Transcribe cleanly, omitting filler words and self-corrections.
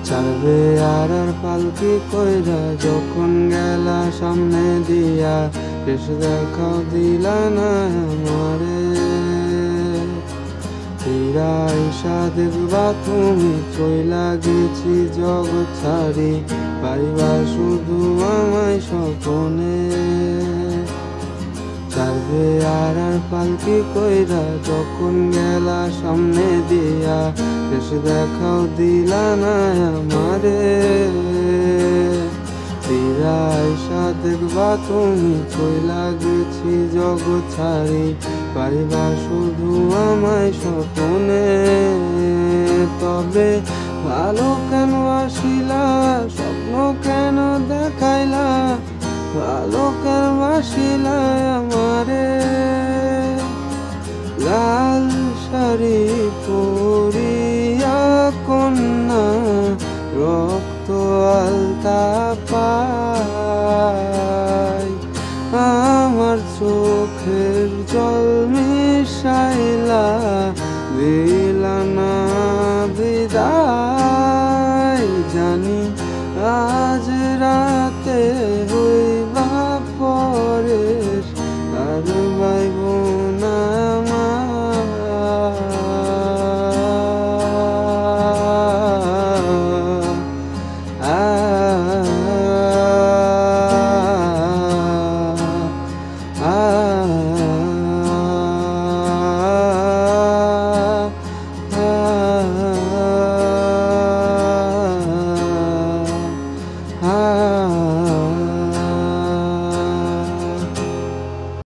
চারবে আর পালকি কইরা যখন গেলা সামনে দিয়া, শেষ দেখাও দিলা না আমারে। ফিরা আইসা দেখবা তুমি চইলা গেছি জগৎ ছাড়ি, পাইবা শুধু আমায় স্বপনে। চারবে আর পালকি কইরা যখন গেলা সামনে দিয়া, শেষ দেখাও দিলা না আমারে। ফিরা আইসা দেখবা তুমি চইলা গেছি জগৎ ছাড়ি, পাইবা শুধু আমায় স্বপনে। তবে ভালো কেন আসিলা, স্বপ্ন কেন দেখাইলা, ভালো কেন বাসিলা আমারে। লাল শাড়ি পরিয়া কন্যা রক্ত আলতা পায়, আমার চোখের জল মিশাইলা